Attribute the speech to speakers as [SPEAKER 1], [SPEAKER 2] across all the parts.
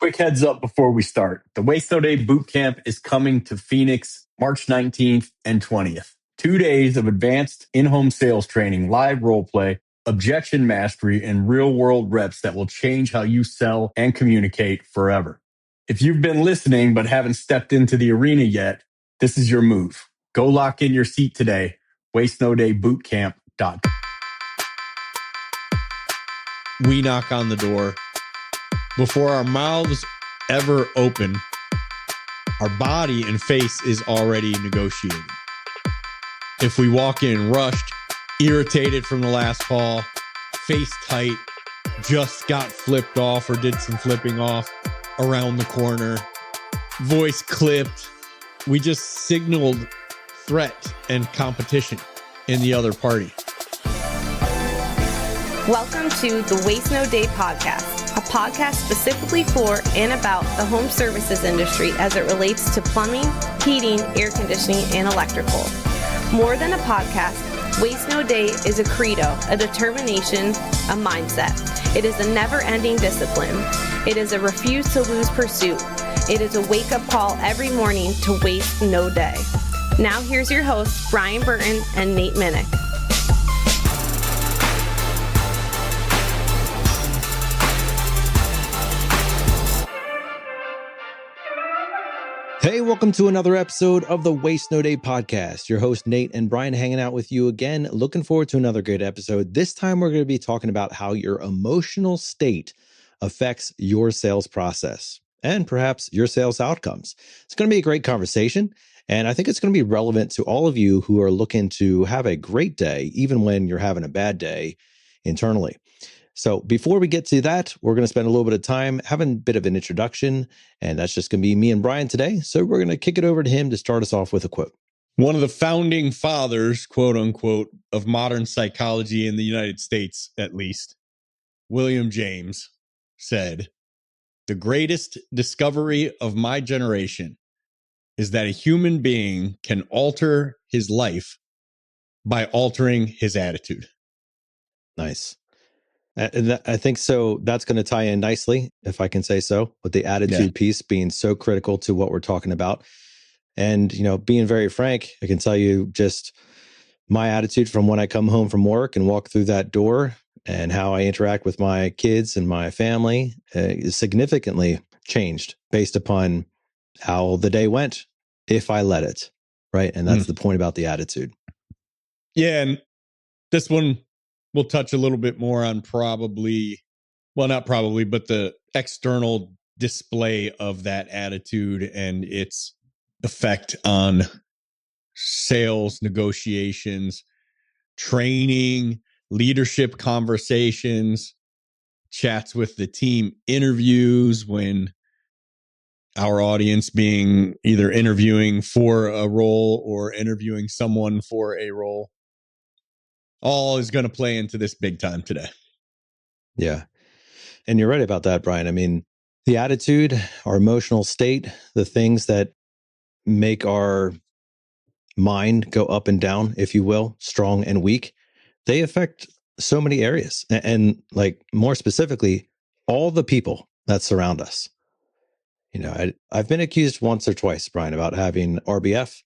[SPEAKER 1] Quick heads up before we start. The Waste No Day Boot Camp is coming to Phoenix March 19th and 20th. 2 days of advanced in-home sales training, live role play, objection mastery, and real-world reps that will change how you sell and communicate forever. If you've been listening but haven't stepped into the arena yet, this is your move. Go lock in your seat today. WasteNoDayBootCamp.com.
[SPEAKER 2] We knock on the door. Before our mouths ever open, our body and face is already negotiating. If we walk in rushed, irritated from the last call, face tight, just got flipped off or did some flipping off around the corner, voice clipped, we just signaled threat and competition in the other party.
[SPEAKER 3] Welcome to the Waste No Day podcast, a podcast specifically for and about the home services industry as it relates to plumbing, heating, air conditioning, and electrical. More than a podcast, Waste No Day is a credo, a determination, a mindset. It is a never-ending discipline. It is a refuse to lose pursuit. It is a wake-up call every morning to waste no day. Now here's your hosts, Brian Burton and Nate Minnick.
[SPEAKER 4] Hey, welcome to another episode of the Waste No Day podcast. Your host, Nate and Brian, hanging out with you again. Looking forward to another great episode. This time, we're going to be talking about how your emotional state affects your sales process and perhaps your sales outcomes. It's going to be a great conversation, and I think it's going to be relevant to all of you who are looking to have a great day, even when you're having a bad day internally. So before we get to that, we're going to spend a little bit of time having a bit of an introduction, and that's just going to be me and Brian today. So we're going to kick it over to him to start us off with a quote.
[SPEAKER 2] One of the founding fathers, quote unquote, of modern psychology in the United States, at least, William James, said, "The greatest discovery of my generation is that a human being can alter his life by altering his attitude."
[SPEAKER 4] Nice. And I think so. That's going to tie in nicely, if I can say so, with the attitude piece being so critical to what we're talking about. And, you know, being very frank, I can tell you just my attitude from when I come home from work and walk through that door and how I interact with my kids and my family is significantly changed based upon how the day went, if I let it. Right. And that's the point about the attitude.
[SPEAKER 2] Yeah. And this one, we'll touch a little bit more on not probably, but the external display of that attitude and its effect on sales, negotiations, training, leadership conversations, chats with the team, interviews when our audience being either interviewing for a role or interviewing someone for a role. All is going to play into this big time today.
[SPEAKER 4] Yeah. And you're right about that, Brian. I mean, the attitude, our emotional state, the things that make our mind go up and down, if you will, strong and weak, they affect so many areas. And like more specifically, all the people that surround us. You know, I've been accused once or twice, Brian, about having RBF.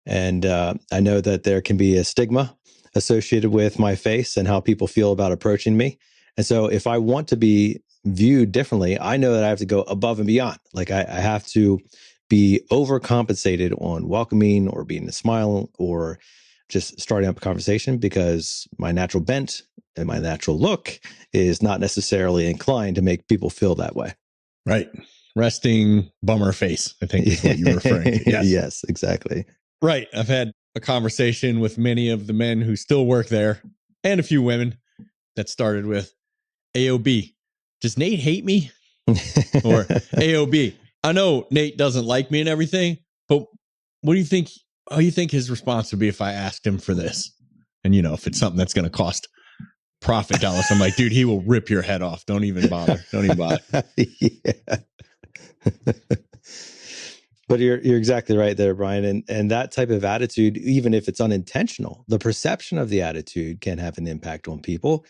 [SPEAKER 4] And I know that there can be a stigma associated with my face and how people feel about approaching me. And so if I want to be viewed differently, I know that I have to go above and beyond. Like I have to be overcompensated on welcoming or being a smile or just starting up a conversation because my natural bent and my natural look is not necessarily inclined to make people feel that way.
[SPEAKER 2] Right. Resting bummer face, I think is what you were referring to. Yes.
[SPEAKER 4] Yes, exactly.
[SPEAKER 2] Right. I've had a conversation with many of the men who still work there and a few women that started with AOB. Does Nate hate me? Or AOB. I know Nate doesn't like me and everything, but what do you think? How do you think his response would be if I asked him for this? And, you know, if it's something that's going to cost profit dollars, I'm like, dude, he will rip your head off. Don't even bother. Don't even bother.
[SPEAKER 4] Yeah. But you're exactly right there, Brian. And that type of attitude, even if it's unintentional, the perception of the attitude can have an impact on people.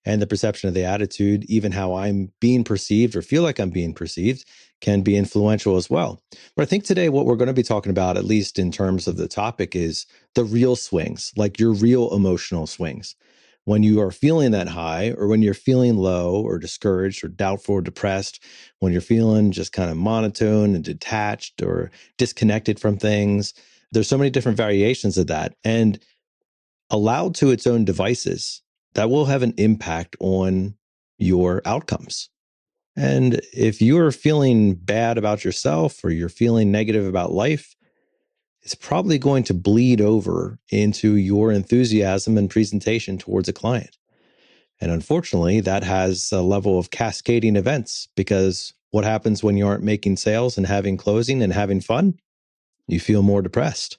[SPEAKER 4] and the perception of the attitude, even how I'm being perceived or feel like I'm being perceived, can be influential as well. But I think today what we're going to be talking about, at least in terms of the topic, is the real swings, like your real emotional swings. When you are feeling that high, or when you're feeling low or discouraged or doubtful or depressed, when you're feeling just kind of monotone and detached or disconnected from things, there's so many different variations of that. And allowed to its own devices, that will have an impact on your outcomes. And if you're feeling bad about yourself or you're feeling negative about life, it's probably going to bleed over into your enthusiasm and presentation towards a client. And unfortunately, that has a level of cascading events, because what happens when you aren't making sales and having closing and having fun? You feel more depressed.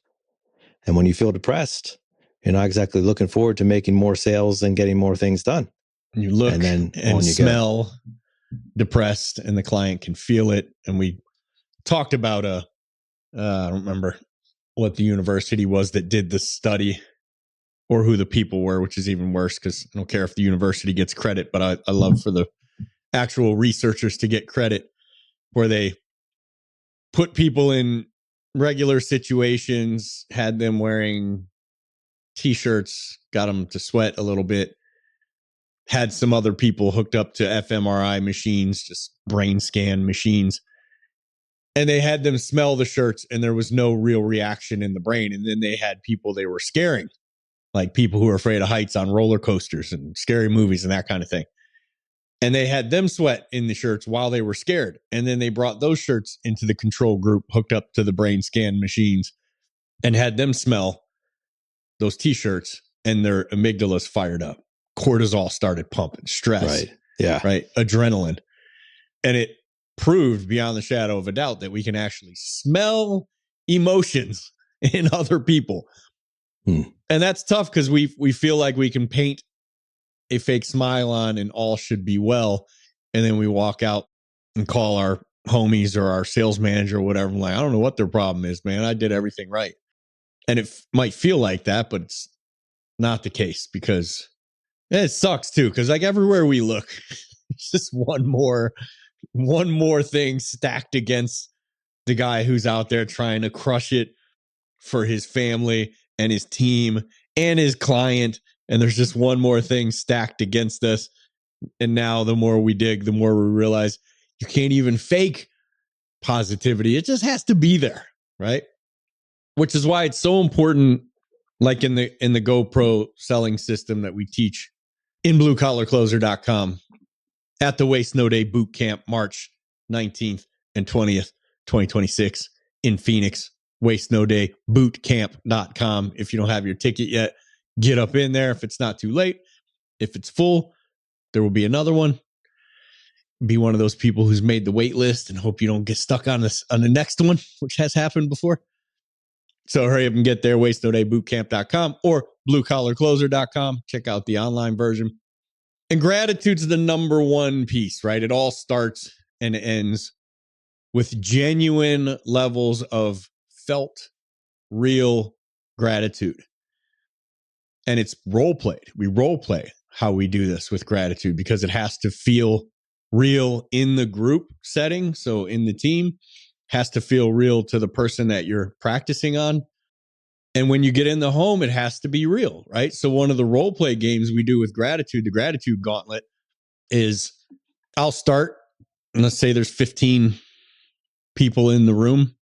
[SPEAKER 4] And when you feel depressed, you're not exactly looking forward to making more sales and getting more things done.
[SPEAKER 2] You look
[SPEAKER 4] and then
[SPEAKER 2] and smell depressed, and the client can feel it. And we talked about I don't remember what the university was that did the study or who the people were, which is even worse because I don't care if the university gets credit, but I love for the actual researchers to get credit, where they put people in regular situations, had them wearing t-shirts, got them to sweat a little bit, had some other people hooked up to fMRI machines, just brain scan machines, and they had them smell the shirts, and there was no real reaction in the brain. And then they had people they were scaring, like people who are afraid of heights on roller coasters and scary movies and that kind of thing. And they had them sweat in the shirts while they were scared. And then they brought those shirts into the control group, hooked up to the brain scan machines, and had them smell those t-shirts, and their amygdalas fired up. Cortisol started pumping, stress,
[SPEAKER 4] Right. Yeah.
[SPEAKER 2] Right. Adrenaline. And it proved beyond the shadow of a doubt that we can actually smell emotions in other people. And that's tough because we feel like we can paint a fake smile on and all should be well. And then we walk out and call our homies or our sales manager or whatever. I'm like, I don't know what their problem is, man. I did everything right. And it might feel like that, but it's not the case, because it sucks too. Because like everywhere we look, it's just one more thing stacked against the guy who's out there trying to crush it for his family and his team and his client. And there's just one more thing stacked against us. And now the more we dig, the more we realize you can't even fake positivity. It just has to be there, right? Which is why it's so important, like in the GoPro selling system that we teach in bluecollarcloser.com at the Waste No Day Boot Camp, March 19th and 20th, 2026 in Phoenix. Waste No Day bootcamp.com. If you don't have your ticket yet, get up in there if it's not too late. If it's full, there will be another one. Be one of those people who's made the wait list and hope you don't get stuck on the next one, which has happened before. So hurry up and get there, wastenodaybootcamp.com or bluecollarcloser.com. Check out the online version. And gratitude's the number one piece, right? It all starts and ends with genuine levels of felt, real gratitude. And it's role played. We role play how we do this with gratitude because it has to feel real in the group setting. So in the team, has to feel real to the person that you're practicing on. And when you get in the home, it has to be real, right? So one of the role play games we do with gratitude, the gratitude gauntlet, is I'll start, and let's say there's 15 people in the room.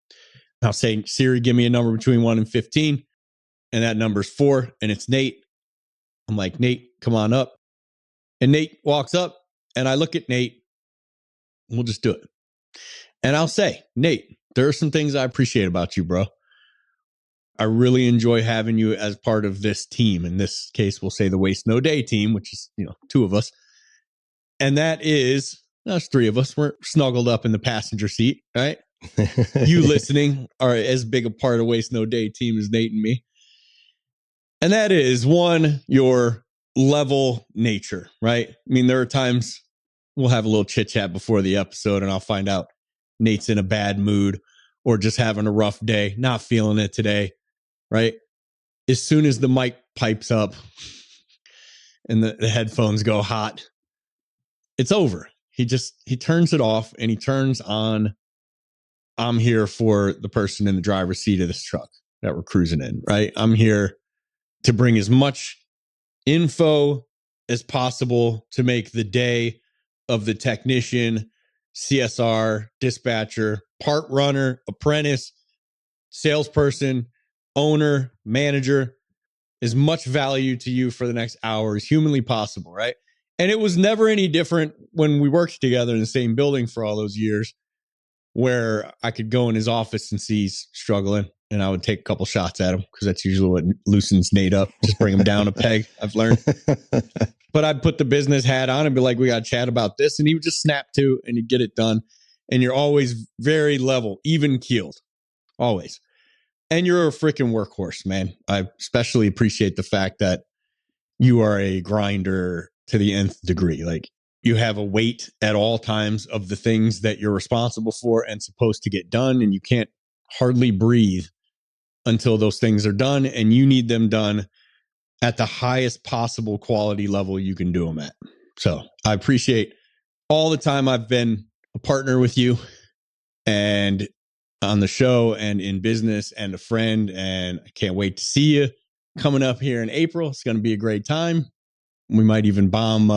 [SPEAKER 2] I'll say, Siri, give me a number between 1 and 15. And that number's 4, and it's Nate. I'm like, Nate, come on up. And Nate walks up, and I look at Nate. We'll just do it. And I'll say, Nate, there are some things I appreciate about you, bro. I really enjoy having you as part of this team. In this case, we'll say the Waste No Day team, which is, 2 of us. And that's 3 of us. We're snuggled up in the passenger seat, right? You listening are as big a part of Waste No Day team as Nate and me. And that is, 1, your level nature, right? I mean, there are times we'll have a little chit chat before the episode and I'll find out Nate's in a bad mood or just having a rough day, not feeling it today, right? As soon as the mic pipes up, and the headphones go hot, it's over. He turns it off and he turns on, I'm here for the person in the driver's seat of this truck that we're cruising in, right? I'm here to bring as much info as possible to make the day of the technician, CSR, dispatcher, part runner, apprentice, salesperson, owner, manager, as much value to you for the next hour as humanly possible, right? And it was never any different when we worked together in the same building for all those years, where I could go in his office and see he's struggling, and I would take a couple shots at him because that's usually what loosens Nate up. Just bring him down a peg, I've learned. But I'd put the business hat on and be like, we got to chat about this. And he would just snap to and he'd get it done. And you're always very level, even keeled, always. And you're a freaking workhorse, man. I especially appreciate the fact that you are a grinder to the nth degree. Like, you have a weight at all times of the things that you're responsible for and supposed to get done. And you can't hardly breathe until those things are done. And you need them done at the highest possible quality level you can do them at. So I appreciate all the time I've been a partner with you, and on the show and in business, and a friend. And I can't wait to see you coming up here in April. It's going to be a great time. We might even bomb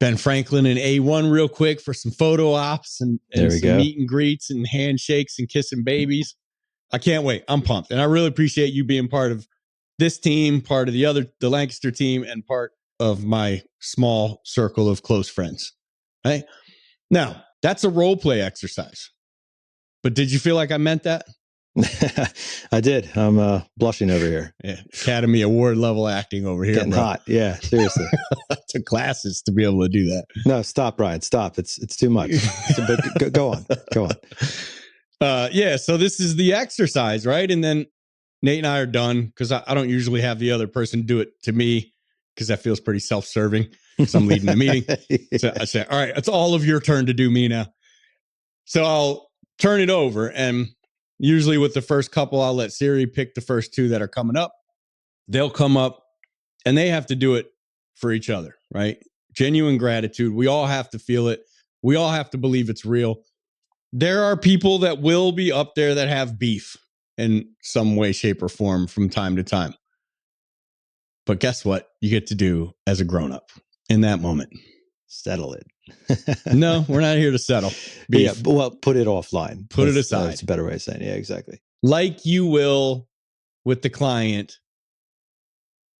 [SPEAKER 2] Ben Franklin and A1 real quick for some photo ops and some meet and greets and handshakes and kissing babies. I can't wait. I'm pumped. And I really appreciate you being part of this team, part of the Lancaster team, and part of my small circle of close friends. Right? Now, that's a role play exercise. But did you feel like I meant that?
[SPEAKER 4] I did. I'm blushing over here.
[SPEAKER 2] Yeah, Academy Award level acting over here.
[SPEAKER 4] Getting hot. Yeah, seriously.
[SPEAKER 2] I took classes to be able to do that.
[SPEAKER 4] No, stop, Brian. Stop. It's too much. But go on. Go on.
[SPEAKER 2] Yeah, so this is the exercise, right? And then Nate and I are done because I don't usually have the other person do it to me because that feels pretty self-serving because I'm leading the meeting. Yeah. So I say, all right, it's all of your turn to do me now. So I'll turn it over, and usually with the first couple, I'll let Siri pick the first two that are coming up. They'll come up and they have to do it for each other, right? Genuine gratitude. We all have to feel it. We all have to believe it's real. There are people that will be up there that have beef in some way, shape, or form from time to time. But guess what? You get to do as a grown-up in that moment.
[SPEAKER 4] Settle it.
[SPEAKER 2] No, we're not here to settle. Beef.
[SPEAKER 4] Yeah, well, put it offline.
[SPEAKER 2] Put it aside.
[SPEAKER 4] That's a better way of saying it. Yeah, exactly.
[SPEAKER 2] Like you will with the client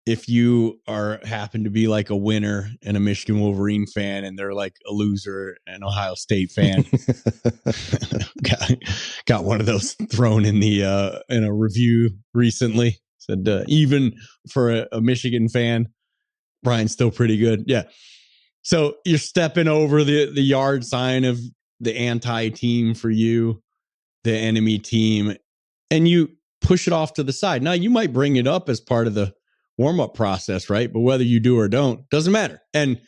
[SPEAKER 2] if you happen to be like a winner and a Michigan Wolverine fan, and they're like a loser and Ohio State fan. got one of those thrown in a review recently. Said even for a Michigan fan, Brian's still pretty good. Yeah. So you're stepping over the yard sign of the anti-team for you, the enemy team, and you push it off to the side. Now, you might bring it up as part of the warm-up process, right? But whether you do or don't, doesn't matter. And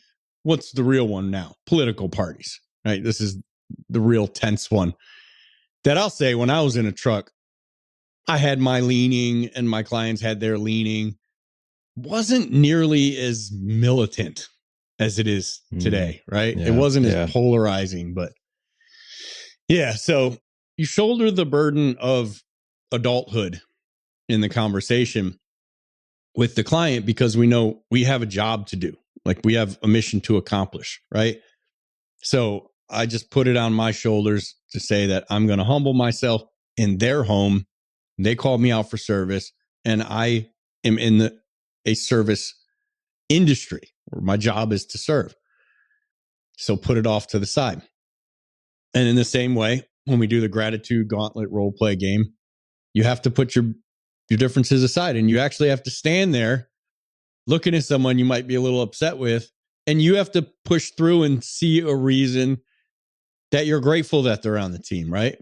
[SPEAKER 2] what's the real one now? Political parties, right? This is the real tense one that I'll say when I was in a truck, I had my leaning and my clients had their leaning. Wasn't nearly as militant as it is today, right? Yeah, it wasn't as polarizing, but yeah. So you shoulder the burden of adulthood in the conversation with the client because we know we have a job to do. Like, we have a mission to accomplish, right? So I just put it on my shoulders to say that I'm going to humble myself in their home. They called me out for service, and I am in a service industry where my job is to serve. So put it off to the side. And in the same way, when we do the gratitude gauntlet role play game, you have to put your differences aside, and you actually have to stand there looking at someone you might be a little upset with, and you have to push through and see a reason that you're grateful that they're on the team, right?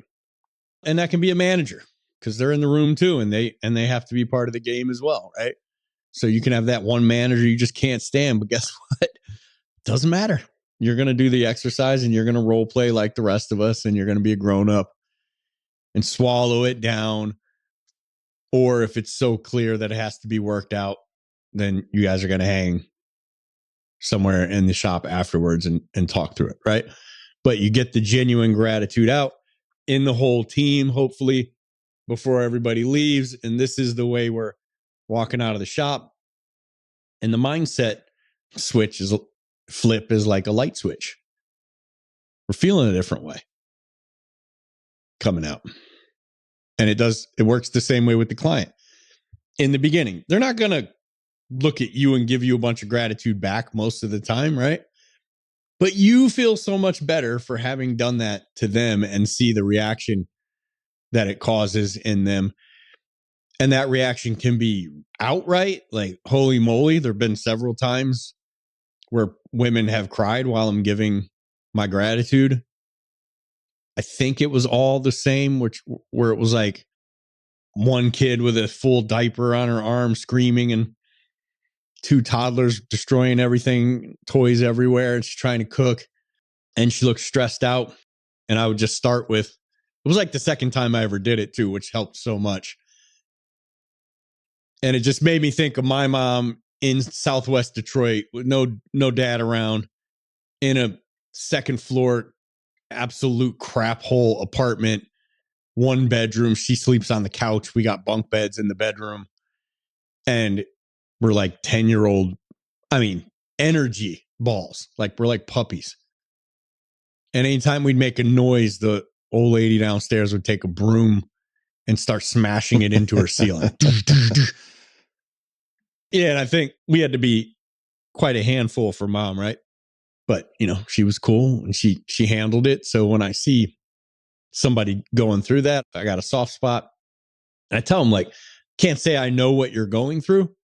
[SPEAKER 2] And that can be a manager because they're in the room too, and they have to be part of the game as well, right? So you can have that one manager you just can't stand, but guess what? Doesn't matter. You're going to do the exercise and you're going to role play like the rest of us, and you're going to be a grown up and swallow it down. Or if it's so clear that it has to be worked out, then you guys are going to hang somewhere in the shop afterwards and talk through it, right? But you get the genuine gratitude out in the whole team, hopefully, before everybody leaves. And this is the way we're walking out of the shop. And the mindset flip is like a light switch. We're feeling a different way coming out. And it works the same way with the client. In the beginning, they're not going to look at you and give you a bunch of gratitude back most of the time, right? But you feel so much better for having done that to them and see the reaction that it causes in them. And that reaction can be outright, like, holy moly. There have been several times where women have cried while I'm giving my gratitude. I think it was all the same, where it was like one kid with a full diaper on her arm screaming and two toddlers destroying everything, toys everywhere. And she's trying to cook and she looked stressed out. And I would just start with, it was like the second time I ever did it too, which helped so much. And it just made me think of my mom in Southwest Detroit with no dad around, in a second floor, absolute crap hole apartment, 1 bedroom. She sleeps on the couch. We got bunk beds in the bedroom. And we're like 10-year-old, energy balls. Like, we're like puppies. And anytime we'd make a noise, the old lady downstairs would take a broom and start smashing it into her ceiling. Yeah, and I think we had to be quite a handful for mom, right? But, she was cool and she handled it. So when I see somebody going through that, I got a soft spot. And I tell them, like, can't say I know what you're going through,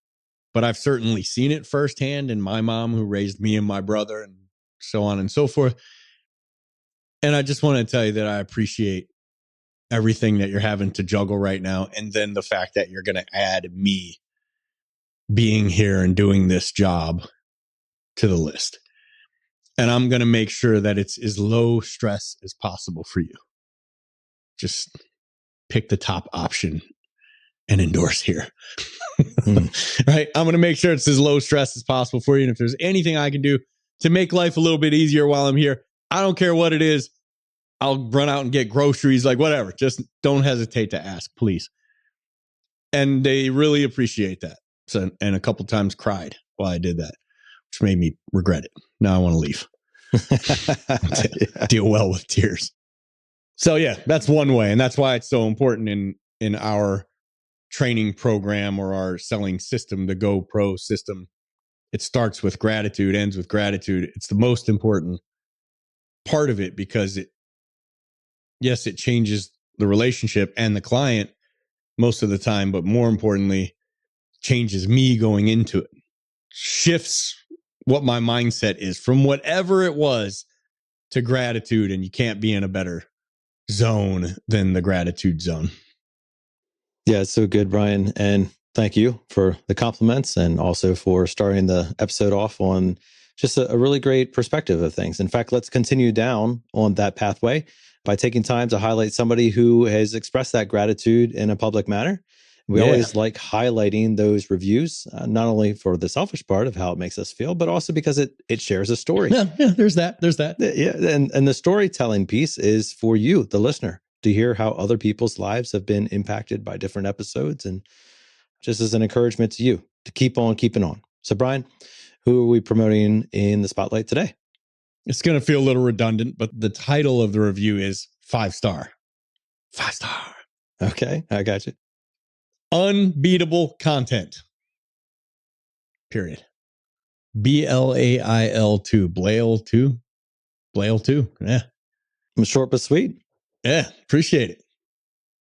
[SPEAKER 2] but I've certainly seen it firsthand in my mom, who raised me and my brother and so on and so forth. And I just want to tell you that I appreciate everything that you're having to juggle right now. And then the fact that you're going to add me being here and doing this job to the list. And I'm going to make sure that it's as low stress as possible for you. Just pick the top option and endorse here. Right? I'm going to make sure it's as low stress as possible for you. And if there's anything I can do to make life a little bit easier while I'm here, I don't care what it is. I'll run out and get groceries, like whatever. Just don't hesitate to ask, please. And they really appreciate that. So, and a couple times cried while I did that, which made me regret it. Now I want to leave. Deal well with tears. So yeah, that's one way. And that's why it's so important in our training program or our selling system, the Go Pro system. It starts with gratitude, ends with gratitude. It's the most important part of it because it changes the relationship and the client most of the time, but more importantly, changes me going into it, shifts what my mindset is from whatever it was to gratitude. And you can't be in a better zone than the gratitude zone.
[SPEAKER 4] Yeah, it's so good, Brian. And thank you for the compliments and also for starting the episode off on just a really great perspective of things. In fact, let's continue down on that pathway by taking time to highlight somebody who has expressed that gratitude in a public manner. We always like highlighting those reviews, not only for the selfish part of how it makes us feel, but also because it shares a story.
[SPEAKER 2] Yeah, there's that.
[SPEAKER 4] Yeah, and the storytelling piece is for you, the listener, to hear how other people's lives have been impacted by different episodes, and just as an encouragement to you to keep on keeping on. So, Brian, who are we promoting in the spotlight today?
[SPEAKER 2] It's going to feel a little redundant, but the title of the review is 5-star. 5-star.
[SPEAKER 4] Okay, I got you.
[SPEAKER 2] Unbeatable content. Period. BLAIL2. Blail 2. Yeah.
[SPEAKER 4] Short but sweet.
[SPEAKER 2] Yeah. Appreciate it.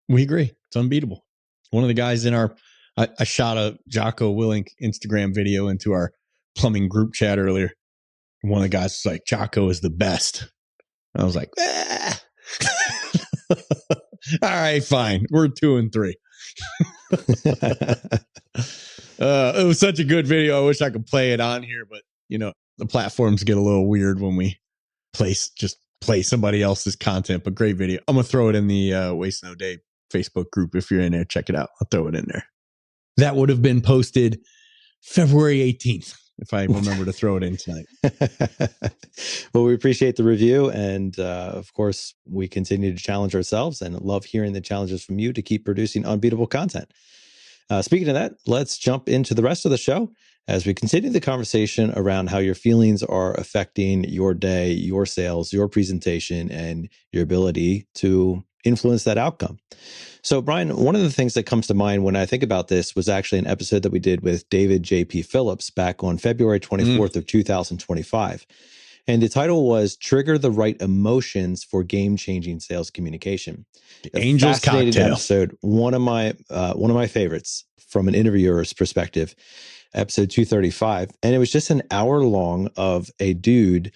[SPEAKER 2] We agree. It's unbeatable. One of the guys in I shot a Jocko Willink Instagram video into our plumbing group chat earlier. One of the guys was like, Jocko is the best. I was like, all right, fine. We're 2 and 3. It was such a good video. I wish I could play it on here, but the platforms get a little weird when we play somebody else's content, but great video. I'm going to throw it in the Waste No Day Facebook group. If you're in there, check it out. I'll throw it in there. That would have been posted February 18th. if I remember to throw it in tonight.
[SPEAKER 4] Well, we appreciate the review. And of course, we continue to challenge ourselves and love hearing the challenges from you to keep producing unbeatable content. Speaking of that, let's jump into the rest of the show as we continue the conversation around how your feelings are affecting your day, your sales, your presentation, and your ability to influence that outcome. So, Brian, one of the things that comes to mind when I think about this was actually an episode that we did with David J.P. Phillips back on February 24th of 2025. And the title was Trigger the Right Emotions for Game-Changing Sales Communication.
[SPEAKER 2] Angel's Cocktail
[SPEAKER 4] episode, one of my favorites from an interviewer's perspective, episode 235. And it was just an hour long of a dude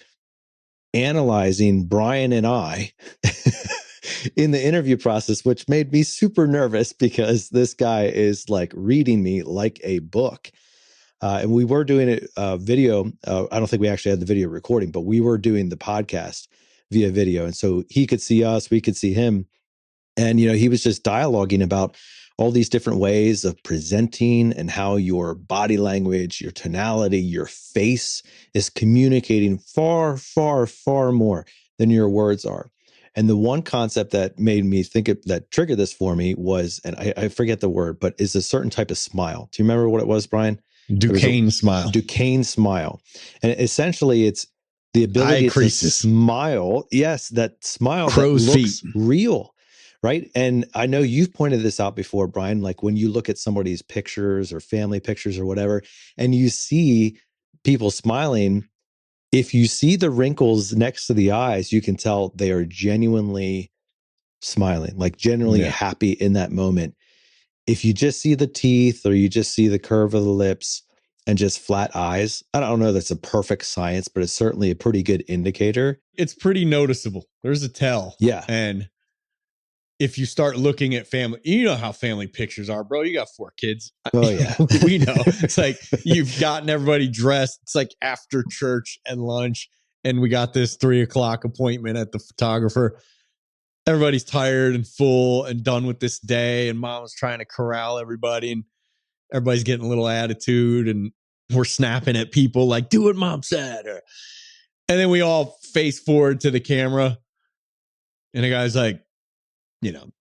[SPEAKER 4] analyzing Brian and I in the interview process, which made me super nervous because this guy is like reading me like a book. And we were doing a video. I don't think we actually had the video recording, but we were doing the podcast via video. And so he could see us, we could see him. And, he was just dialoguing about all these different ways of presenting and how your body language, your tonality, your face is communicating far, far, far more than your words are. And the one concept that made me think that triggered this for me was, and I forget the word, but is a certain type of smile. Do you remember what it was, Brian?
[SPEAKER 2] Duquesne smile.
[SPEAKER 4] Duquesne smile. And essentially it's the ability to smile. Yes, that smile
[SPEAKER 2] Crow's
[SPEAKER 4] that looks
[SPEAKER 2] feet.
[SPEAKER 4] real, right? And I know you've pointed this out before, Brian, like when you look at somebody's pictures or family pictures or whatever, and you see people smiling, if you see the wrinkles next to the eyes, you can tell they are genuinely smiling, like genuinely happy in that moment. If you just see the teeth or you just see the curve of the lips and just flat eyes, I don't know that's a perfect science, but it's certainly a pretty good indicator.
[SPEAKER 2] It's pretty noticeable. There's a tell.
[SPEAKER 4] Yeah.
[SPEAKER 2] And if you start looking at family, you know how family pictures are, bro. You got 4 kids.
[SPEAKER 4] Oh, yeah.
[SPEAKER 2] We know. It's like you've gotten everybody dressed. It's like after church and lunch, and we got this 3:00 appointment at the photographer. Everybody's tired and full and done with this day, and mom's trying to corral everybody, and everybody's getting a little attitude, and we're snapping at people like, do what mom said. And then we all face forward to the camera, and the guy's like,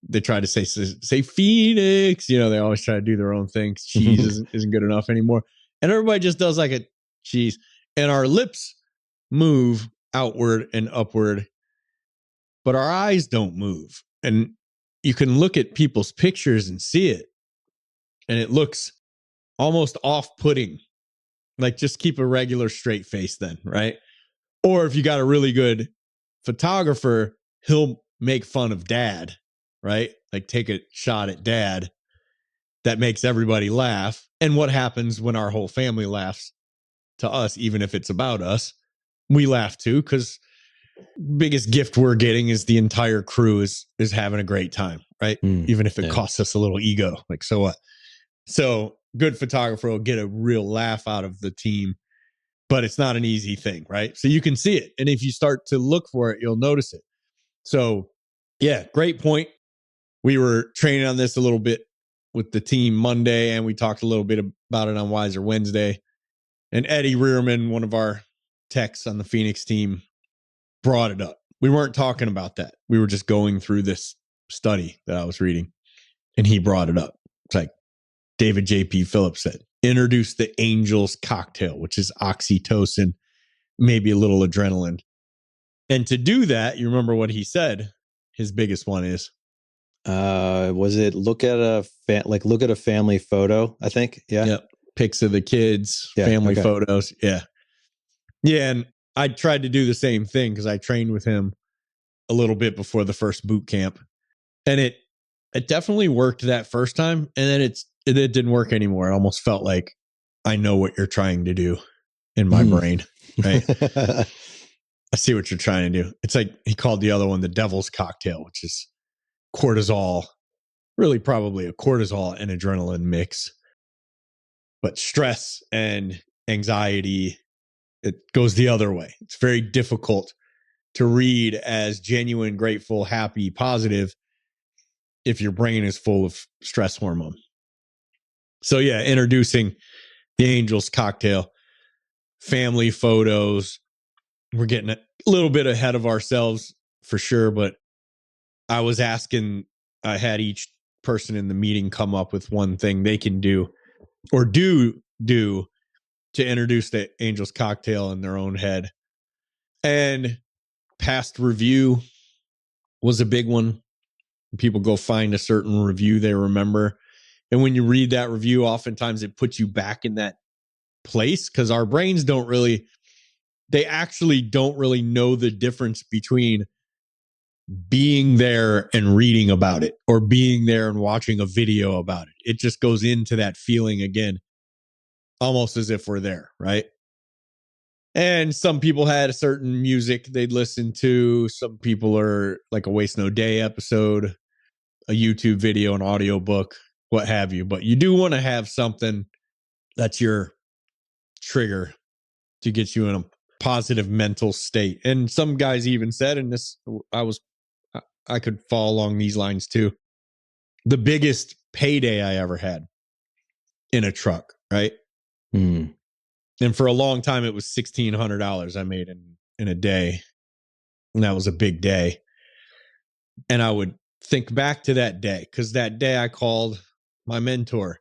[SPEAKER 2] they try to say Phoenix, they always try to do their own thing. Cheese isn't good enough anymore. And everybody just does like a cheese, and our lips move outward and upward, but our eyes don't move. And you can look at people's pictures and see it, and it looks almost off-putting. Like, just keep a regular straight face then, right? Or if you got a really good photographer, he'll make fun of dad, right? Like, take a shot at dad that makes everybody laugh. And what happens when our whole family laughs to us, even if it's about us? We laugh too, because biggest gift we're getting is the entire crew is having a great time, right? Even if it costs us a little ego, like, so what? So good photographer will get a real laugh out of the team, but it's not an easy thing, right? So you can see it. And if you start to look for it, you'll notice it. So yeah, great point. We were training on this a little bit with the team Monday, and we talked a little bit about it on Wiser Wednesday. And Eddie Rearman, one of our techs on the Phoenix team, brought it up. We weren't talking about that. We were just going through this study that I was reading, and he brought it up. It's like David J.P. Phillips said, introduce the Angel's Cocktail, which is oxytocin, maybe a little adrenaline. And to do that, you remember what he said? His biggest one is,
[SPEAKER 4] was it look at a family photo, I think. Yeah.
[SPEAKER 2] Yep. Pics of the kids, family photos. Yeah. Yeah. And I tried to do the same thing because I trained with him a little bit before the first boot camp. And it definitely worked that first time. And then it didn't work anymore. It almost felt like I know what you're trying to do in my brain. Right. I see what you're trying to do. It's like he called the other one the Devil's Cocktail, which is cortisol, really probably a cortisol and adrenaline mix. But stress and anxiety, it goes the other way. It's very difficult to read as genuine, grateful, happy, positive if your brain is full of stress hormone. So yeah, introducing the Angel's Cocktail. family photos. We're getting a little bit ahead of ourselves for sure, but I had each person in the meeting come up with one thing they can do or do to introduce the Angel's Cocktail in their own head. And past review was a big one. People go find a certain review they remember. And when you read that review, oftentimes it puts you back in that place because our brains they actually don't really know the difference between being there and reading about it or being there and watching a video about it. It just goes into that feeling again, almost as if we're there, right? And some people had a certain music they'd listen to. Some people are like a Waste No Day episode, a YouTube video, an audiobook, what have you. But you do want to have something that's your trigger to get you in a positive mental state. And some guys even said, and this, I could fall along these lines too, the biggest payday I ever had in a truck, right?
[SPEAKER 4] Mm.
[SPEAKER 2] And for a long time, it was $1,600 I made in a day. And that was a big day. And I would think back to that day, because that day I called my mentor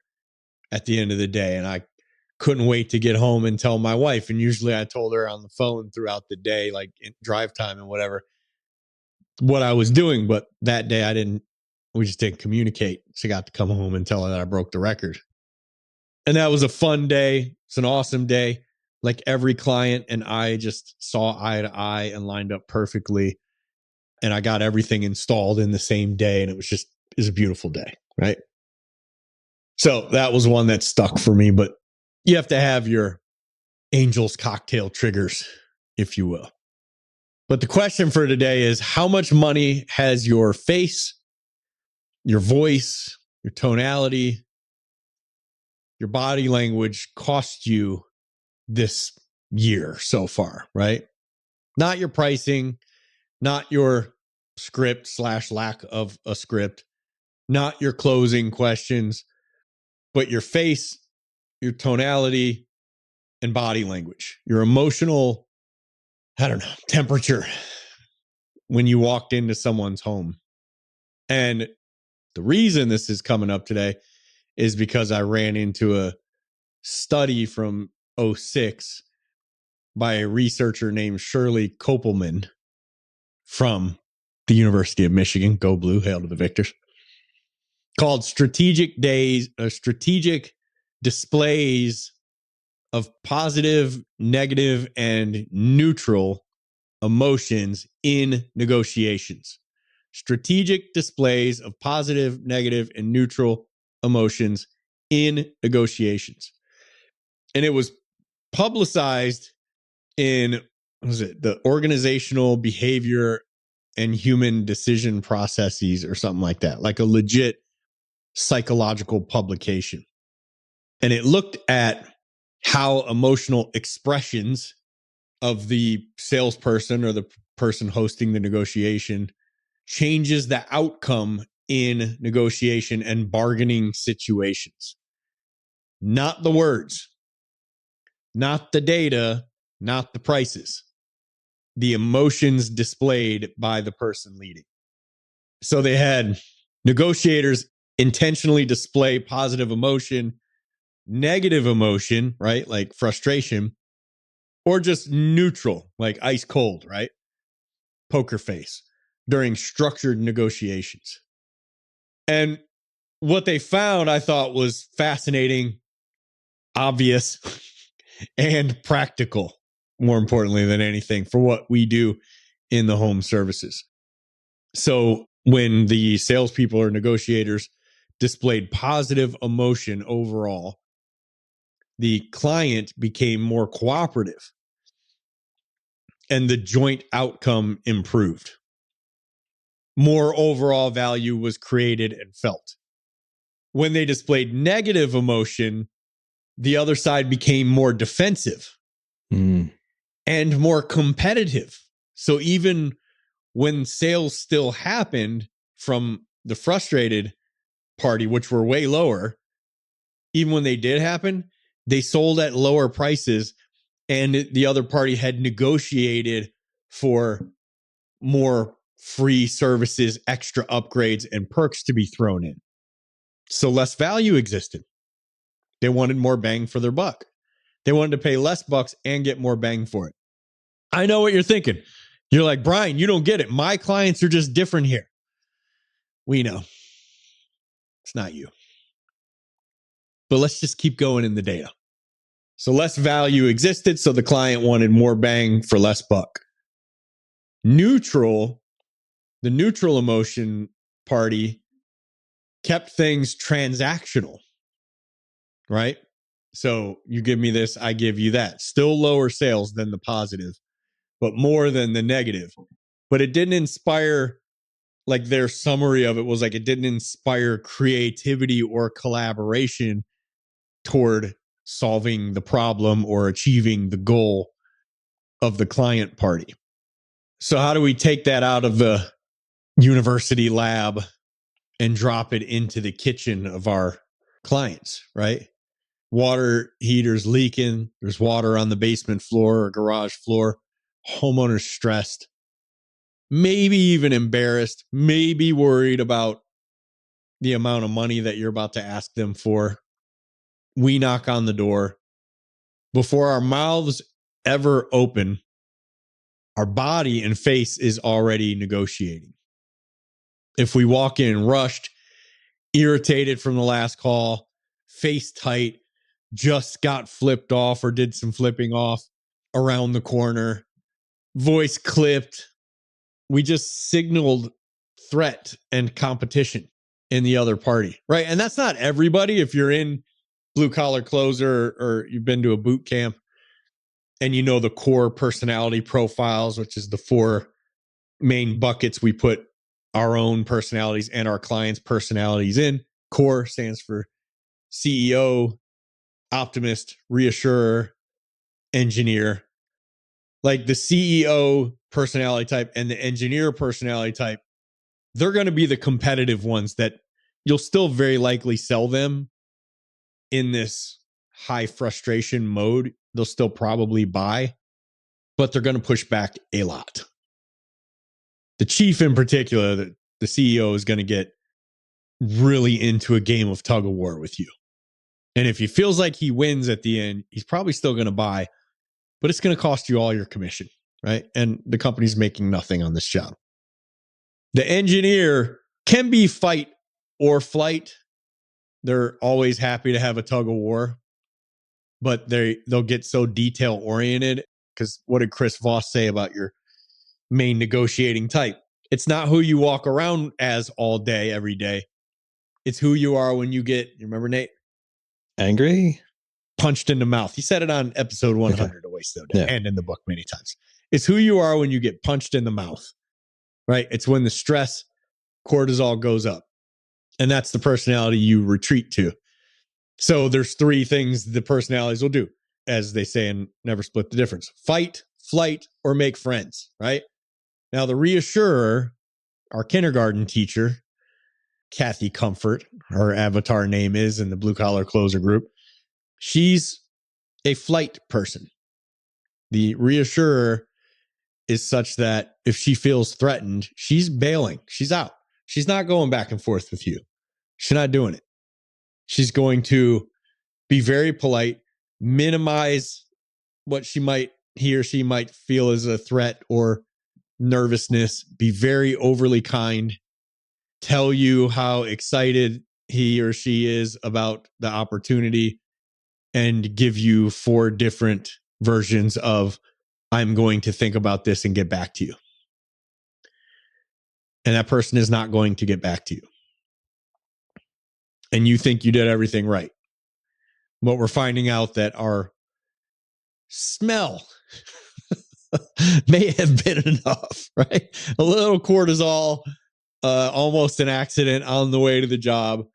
[SPEAKER 2] at the end of the day, and I couldn't wait to get home and tell my wife. And usually I told her on the phone throughout the day, like in drive time and whatever, what I was doing. But that day we just didn't communicate. So I got to come home and tell her that I broke the record. And that was a fun day. It's an awesome day. Like every client and I just saw eye to eye and lined up perfectly. And I got everything installed in the same day. And it was a beautiful day, right? So that was one that stuck for me. But you have to have your Angel's Cocktail triggers, if you will. But the question for today is, how much money has your face, your voice, your tonality, your body language cost you this year so far, right? Not your pricing, not your script / lack of a script, not your closing questions, but your face, your tonality, and body language, your emotional, temperature when you walked into someone's home. And the reason this is coming up today is because I ran into a study from 2006 by a researcher named Shirley Kopelman from the University of Michigan. Go Blue, hail to the victors. Called Strategic Displays of Positive, Negative, and Neutral Emotions in Negotiations. Strategic displays of positive, negative, and neutral emotions in negotiations. And it was publicized in, the Organizational Behavior and Human Decision Processes or something like that, like a legit psychological publication. And it looked at how emotional expressions of the salesperson or the person hosting the negotiation changes the outcome in negotiation and bargaining situations. Not the words, not the data, not the prices, the emotions displayed by the person leading. So they had negotiators intentionally display positive emotion, negative emotion, right? Like frustration, or just neutral, like ice cold, right? Poker face during structured negotiations. And what they found, I thought, was fascinating, obvious, and practical, more importantly than anything, for what we do in the home services. So when the salespeople or negotiators displayed positive emotion overall, the client became more cooperative and the joint outcome improved. More overall value was created and felt. When they displayed negative emotion, the other side became more defensive and more competitive. So even when sales still happened from the frustrated party, which were way lower, even when they did happen, they sold at lower prices and the other party had negotiated for more free services, extra upgrades, and perks to be thrown in. So less value existed. They wanted more bang for their buck. They wanted to pay less bucks and get more bang for it. I know what you're thinking. You're like, Brian, you don't get it. My clients are just different here. We know. It's not you. But let's just keep going in the data. So less value existed, so the client wanted more bang for less buck. Neutral, the neutral emotion party kept things transactional, right? So you give me this, I give you that. Still lower sales than the positive, but more than the negative. But it didn't inspire, like their summary of it was like, it didn't inspire creativity or collaboration toward solving the problem or achieving the goal of the client party. So how do we take that out of the university lab and drop it into the kitchen of our clients, right? Water heaters leaking, there's water on the basement floor or garage floor, homeowners stressed, maybe even embarrassed, maybe worried about the amount of money that you're about to ask them for. We knock on the door. Before our mouths ever open, our body and face is already negotiating. If we walk in rushed, irritated from the last call, face tight, just got flipped off or did some flipping off around the corner, voice clipped, we just signaled threat and competition in the other party, right? And that's not everybody. If you're in blue collar closer or you've been to a boot camp and you know the core personality profiles, which is the 4 main buckets we put our own personalities and our clients' personalities in. Core stands for CEO, optimist, reassurer, engineer. Like the CEO personality type and the engineer personality type, they're going to be the competitive ones that you'll still very likely sell them in this high frustration mode. They'll still probably buy, but they're going to push back a lot. The chief in particular, the CEO, is going to get really into a game of tug of war with you. And if he feels like he wins at the end, he's probably still going to buy, but it's going to cost you all your commission, right? And the company's making nothing on this job. The engineer can be fight or flight. They're always happy to have a tug of war, but they'll get so detail oriented. Because what did Chris Voss say about your main negotiating type? It's not who you walk around as all day, every day. It's who you are when you get, you remember, Nate?
[SPEAKER 4] Angry?
[SPEAKER 2] Punched in the mouth. He said it on episode 100 of Waste No Day and in the book many times. It's who you are when you get punched in the mouth, right? It's when the stress cortisol goes up. And that's the personality you retreat to. So there's 3 things the personalities will do, as they say in Never Split the Difference: fight, flight, or make friends, right? Now, the reassurer, our kindergarten teacher, Kathy Comfort, her avatar name is in the Blue Collar Closer group, she's a flight person. The reassurer is such that if she feels threatened, she's bailing. She's out. She's not going back and forth with you. She's not doing it. She's going to be very polite, minimize what he or she might feel as a threat or nervousness, be very overly kind, tell you how excited he or she is about the opportunity, and give you 4 different versions of, I'm going to think about this and get back to you. And that person is not going to get back to you. And you think you did everything right. But we're finding out that our smell may have been enough, right? A little cortisol, almost an accident on the way to the job.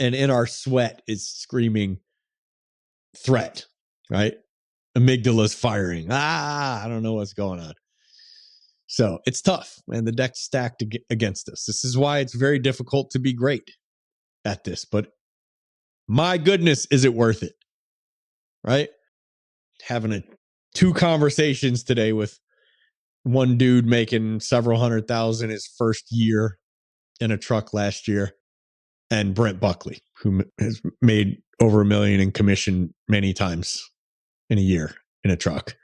[SPEAKER 2] And in our sweat is screaming threat, right? Amygdala's firing. I don't know what's going on. So it's tough, and the deck's stacked against us. This is why it's very difficult to be great at this, but my goodness, is it worth it, right? Having a 2 conversations today with one dude making several $100,000 his first year in a truck last year, and Brent Buckley, who has made over $1 million in commission many times in a year in a truck.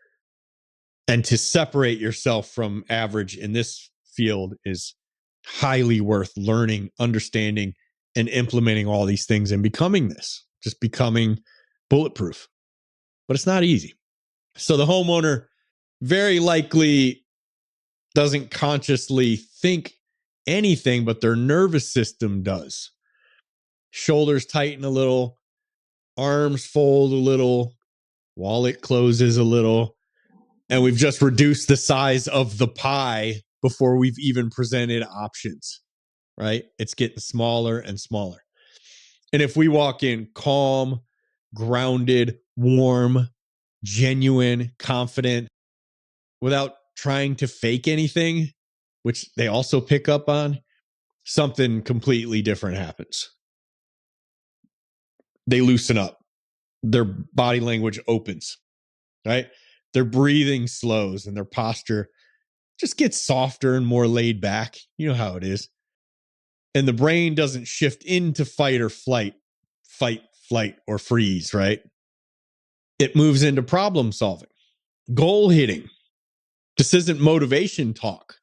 [SPEAKER 2] And to separate yourself from average in this field is highly worth learning, understanding, and implementing all these things and becoming this, just becoming bulletproof. But it's not easy. So the homeowner very likely doesn't consciously think anything, but their nervous system does. Shoulders tighten a little, arms fold a little, wallet closes a little, and we've just reduced the size of the pie before we've even presented options, right? It's getting smaller and smaller. And if we walk in calm, grounded, warm, genuine, confident, without trying to fake anything, which they also pick up on, something completely different happens. They loosen up. Their body language opens, right? Their breathing slows and their posture just gets softer and more laid back. You know how it is. And the brain doesn't shift into fight or flight, or freeze, right? It moves into problem solving, goal hitting. This isn't motivation talk.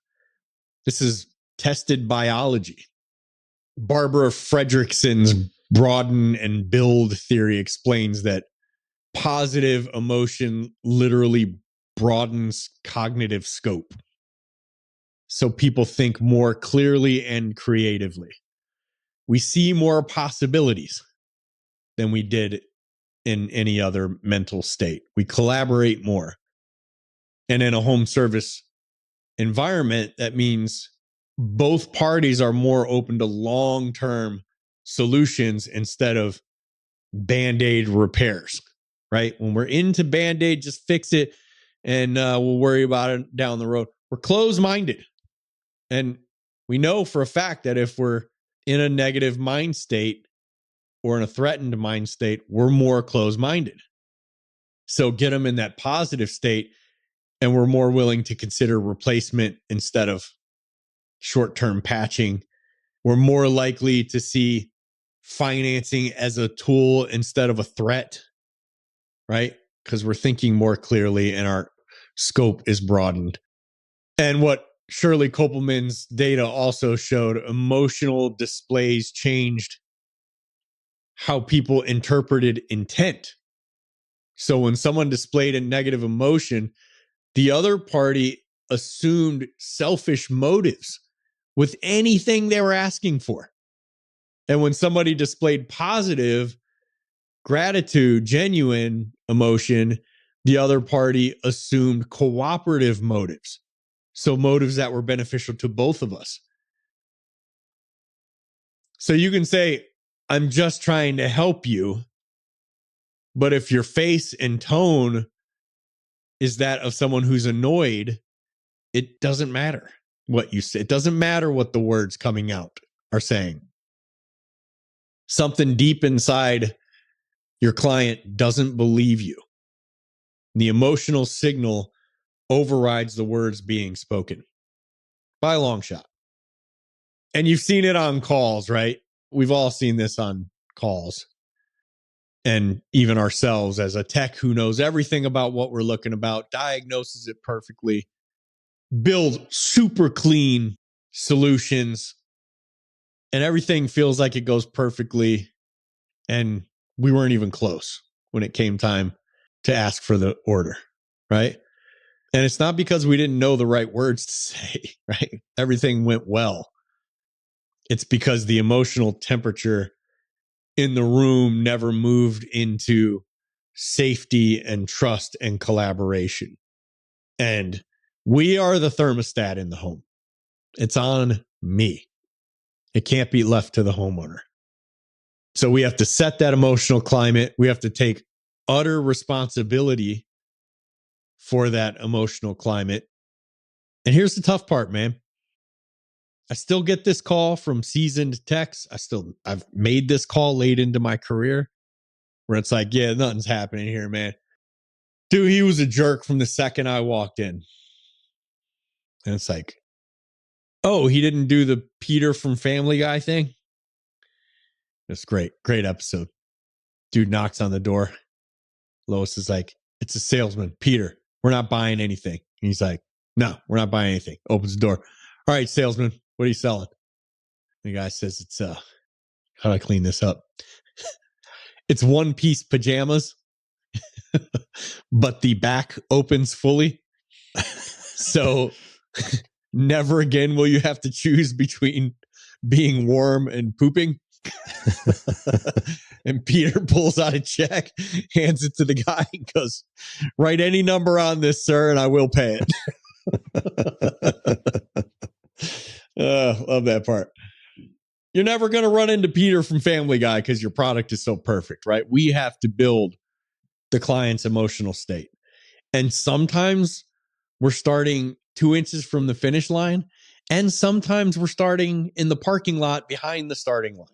[SPEAKER 2] This is tested biology. Barbara Fredrickson's broaden and build theory explains that positive emotion literally broadens cognitive scope. So people think more clearly and creatively. We see more possibilities than we did in any other mental state. We collaborate more. And in a home service environment, that means both parties are more open to long-term solutions instead of Band-Aid repairs, right? When we're into Band-Aid, just fix it and we'll worry about it down the road. We're closed-minded. And we know for a fact that if we're in a negative mind state or in a threatened mind state, we're more closed-minded. So get them in that positive state, and we're more willing to consider replacement instead of short-term patching. We're more likely to see financing as a tool instead of a threat, right? Because we're thinking more clearly and our scope is broadened. And what Shirley Kopelman's data also showed, emotional displays changed how people interpreted intent. So when someone displayed a negative emotion, the other party assumed selfish motives with anything they were asking for. And when somebody displayed positive, gratitude, genuine emotion, the other party assumed cooperative motives. So motives that were beneficial to both of us. So you can say, I'm just trying to help you. But if your face and tone is that of someone who's annoyed, it doesn't matter what you say. It doesn't matter what the words coming out are saying. Something deep inside your client doesn't believe you. The emotional signal overrides the words being spoken by a long shot. And you've seen it on calls, right? We've all seen this on calls. And even ourselves as a tech who knows everything about what we're looking about, diagnoses it perfectly, build super clean solutions, and everything feels like it goes perfectly. And we weren't even close when it came time to ask for the order, right? And it's not because we didn't know the right words to say, right? Everything went well. It's because the emotional temperature in the room never moved into safety and trust and collaboration. And we are the thermostat in the home. It's on me. It can't be left to the homeowner. So we have to set that emotional climate. We have to take utter responsibility for that emotional climate. And here's the tough part, man. I still get this call from seasoned techs. I've made this call late into my career where it's like, yeah, nothing's happening here, man. Dude, he was a jerk from the second I walked in. And it's like, oh, he didn't do the Peter from Family Guy thing? It's great. Great episode. Dude knocks on the door. Lois is like, it's a salesman. Peter, we're not buying anything. And he's like, no, we're not buying anything. Opens the door. All right, salesman, what are you selling? The guy says, it's, how do I clean this up? It's one-piece pajamas, but the back opens fully. So never again will you have to choose between being warm and pooping. And Peter pulls out a check, hands it to the guy, and goes, write any number on this, sir, and I will pay it. Love that part. You're never going to run into Peter from Family Guy because your product is so perfect, right? We have to build the client's emotional state. And sometimes we're starting 2 inches from the finish line, and sometimes we're starting in the parking lot behind the starting line.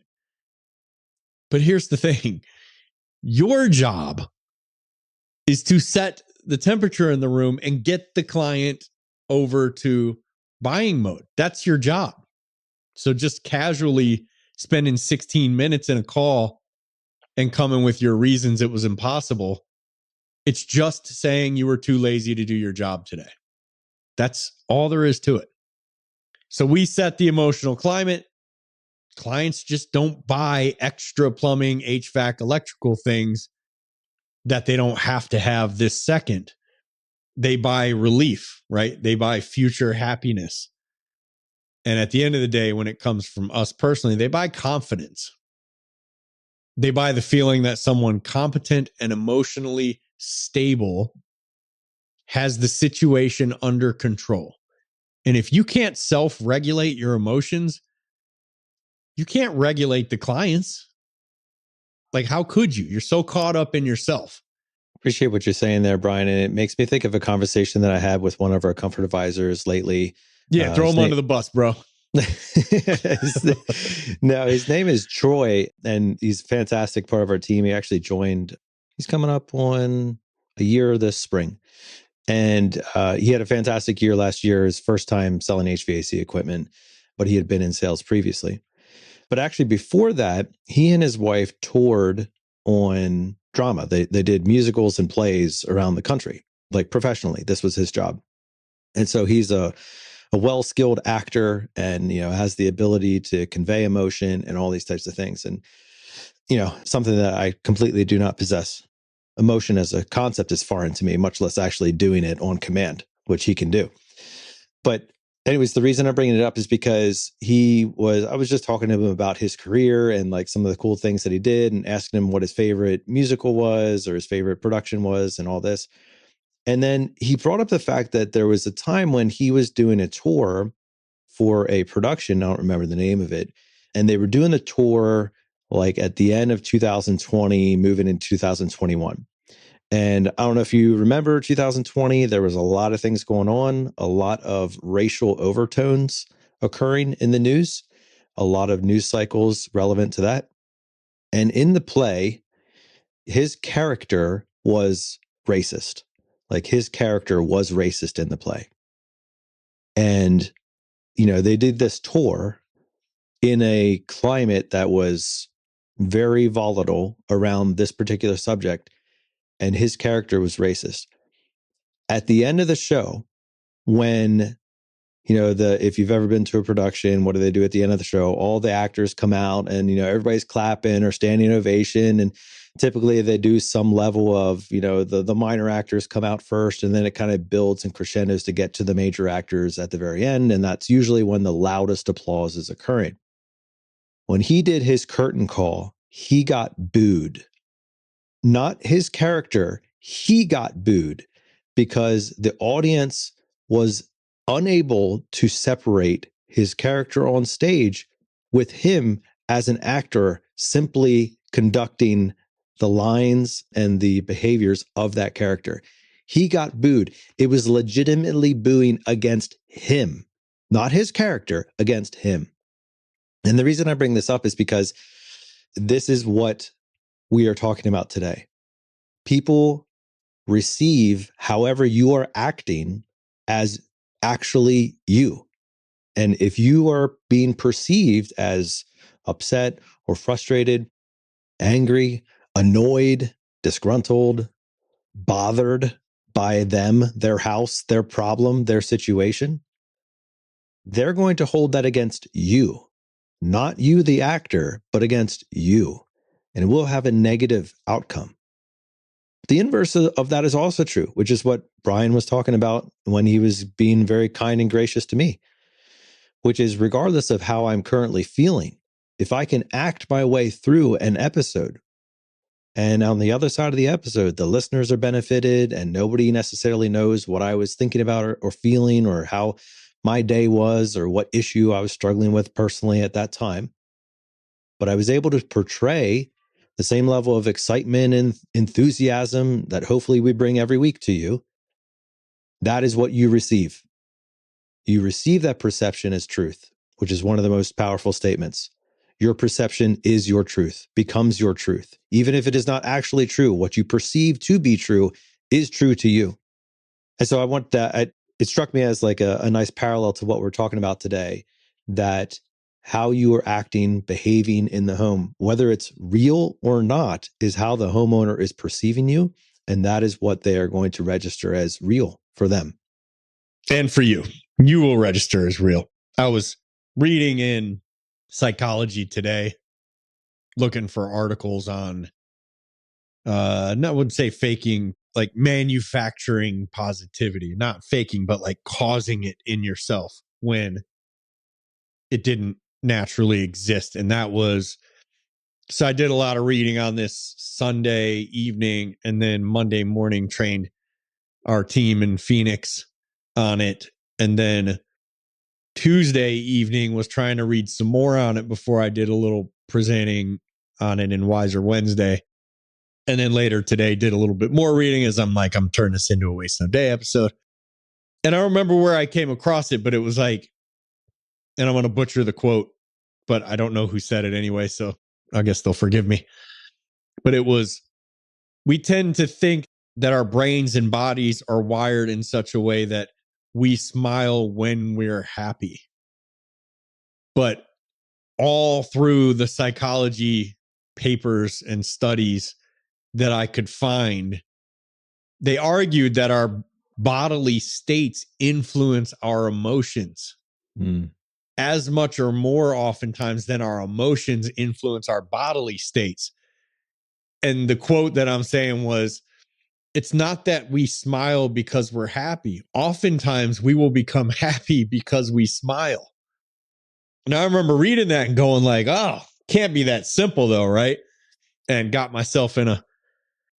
[SPEAKER 2] But here's the thing. Your job is to set the temperature in the room and get the client over to buying mode. That's your job. So just casually spending 16 minutes in a call and coming with your reasons it was impossible, it's just saying you were too lazy to do your job today. That's all there is to it. So we set the emotional climate. Clients just don't buy extra plumbing, HVAC, electrical things that they don't have to have this second. They buy relief, right? They buy future happiness. And at the end of the day, when it comes from us personally, they buy confidence. They buy the feeling that someone competent and emotionally stable has the situation under control. And if you can't self-regulate your emotions, you can't regulate the clients. Like, how could you? You're so caught up in yourself.
[SPEAKER 4] Appreciate what you're saying there, Brian. And it makes me think of a conversation that I had with one of our comfort advisors lately.
[SPEAKER 2] Yeah, throw him under the bus, bro.
[SPEAKER 4] His name is Troy, and he's a fantastic part of our team. He actually joined, he's coming up on a year this spring. And he had a fantastic year last year, his first time selling HVAC equipment, but he had been in sales previously. But actually before that, he and his wife toured on drama. They did musicals and plays around the country, like professionally. This was his job. And so he's a well-skilled actor and, has the ability to convey emotion and all these types of things. And, something that I completely do not possess. Emotion as a concept is foreign to me, much less actually doing it on command, which he can do. But anyways, the reason I'm bringing it up is because I was just talking to him about his career and like some of the cool things that he did and asking him what his favorite musical was or his favorite production was and all this. And then he brought up the fact that there was a time when he was doing a tour for a production. I don't remember the name of it. And they were doing the tour like at the end of 2020, moving into 2021. And I don't know if you remember 2020, there was a lot of things going on, a lot of racial overtones occurring in the news, a lot of news cycles relevant to that. And in the play, his character was racist. Like his character was racist in the play. And, they did this tour in a climate that was very volatile around this particular subject. And his character was racist. At the end of the show, when, if you've ever been to a production, what do they do at the end of the show? All the actors come out and, everybody's clapping or standing ovation. And typically they do some level of, the minor actors come out first, and then it kind of builds and crescendos to get to the major actors at the very end. And that's usually when the loudest applause is occurring. When he did his curtain call, he got booed. Not his character, he got booed because the audience was unable to separate his character on stage with him as an actor simply conducting the lines and the behaviors of that character. He got booed. It was legitimately booing against him, not his character, against him. And the reason I bring this up is because this is what we are talking about today. People receive however you are acting as actually you. And if you are being perceived as upset or frustrated, angry, annoyed, disgruntled, bothered by them, their house, their problem, their situation, they're going to hold that against you, not you, the actor, but against you. And it will have a negative outcome. The inverse of that is also true, which is what Brian was talking about when he was being very kind and gracious to me, which is regardless of how I'm currently feeling, if I can act my way through an episode, and on the other side of the episode, the listeners are benefited and nobody necessarily knows what I was thinking about or feeling or how my day was or what issue I was struggling with personally at that time. But I was able to portray the same level of excitement and enthusiasm that hopefully we bring every week to you. That is what you receive. You receive that perception as truth, which is one of the most powerful statements. Your perception is your truth, becomes your truth. Even if it is not actually true, what you perceive to be true is true to you. And so I want that, it struck me as like a nice parallel to what we're talking about today, that how you are acting, behaving in the home, whether it's real or not, is how the homeowner is perceiving you. And that is what they are going to register as real for them.
[SPEAKER 2] And for you, you will register as real. I was reading in Psychology Today, looking for articles on, I wouldn't say faking, like manufacturing positivity, not faking, but like causing it in yourself when it didn't naturally exist. And that was, so I did a lot of reading on this Sunday evening, and then Monday morning trained our team in Phoenix on it. And then Tuesday evening was trying to read some more on it before I did a little presenting on it in Wiser Wednesday. And then later today did a little bit more reading as I'm turning this into a Waste No Day episode. And I remember where I came across it, but it was like, and I'm going to butcher the quote, but I don't know who said it anyway, so I guess they'll forgive me. But it was, we tend to think that our brains and bodies are wired in such a way that we smile when we're happy. But all through the psychology papers and studies that I could find, they argued that our bodily states influence our emotions as much or more oftentimes than our emotions influence our bodily states. And the quote that I'm saying was, it's not that we smile because we're happy. Oftentimes we will become happy because we smile. And I remember reading that and going like, oh, can't be that simple though, right? And got myself in a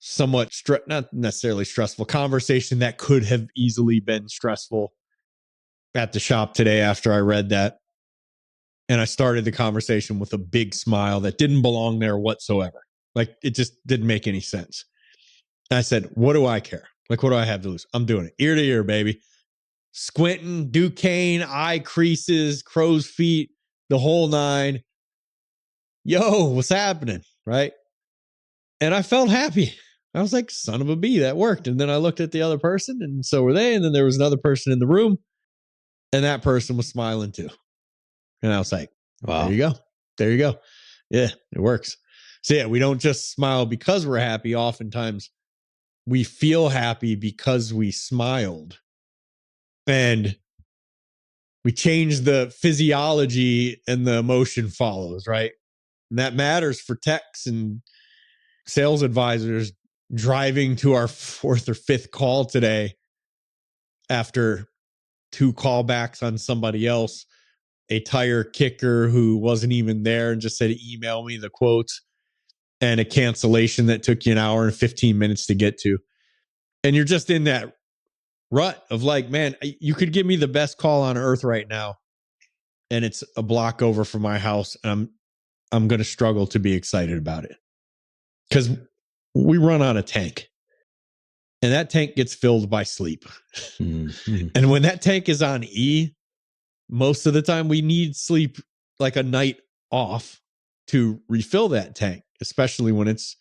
[SPEAKER 2] somewhat not necessarily stressful conversation that could have easily been stressful at the shop today after I read that. And I started the conversation with a big smile that didn't belong there whatsoever. Like it just didn't make any sense. And I said, what do I care? Like, what do I have to lose? I'm doing it. Ear to ear, baby. Squinting, Duquesne, eye creases, crow's feet, the whole nine. Yo, what's happening? Right? And I felt happy. I was like, son of a bee, that worked. And then I looked at the other person and so were they. And then there was another person in the room and that person was smiling too. And I was like, wow, there you go. There you go. Yeah, it works. So yeah, we don't just smile because we're happy. Oftentimes we feel happy because we smiled. And we change the physiology and the emotion follows, right? And that matters for techs and sales advisors driving to our fourth or fifth call today after 2 callbacks on somebody else, a tire kicker who wasn't even there and just said, email me the quotes, and a cancellation that took you an hour and 15 minutes to get to. And you're just in that rut of like, man, you could give me the best call on earth right now, and it's a block over from my house, and I'm going to struggle to be excited about it because we run on a tank, and that tank gets filled by sleep. Mm-hmm. And when that tank is on E, most of the time we need sleep, like a night off, to refill that tank, especially when it's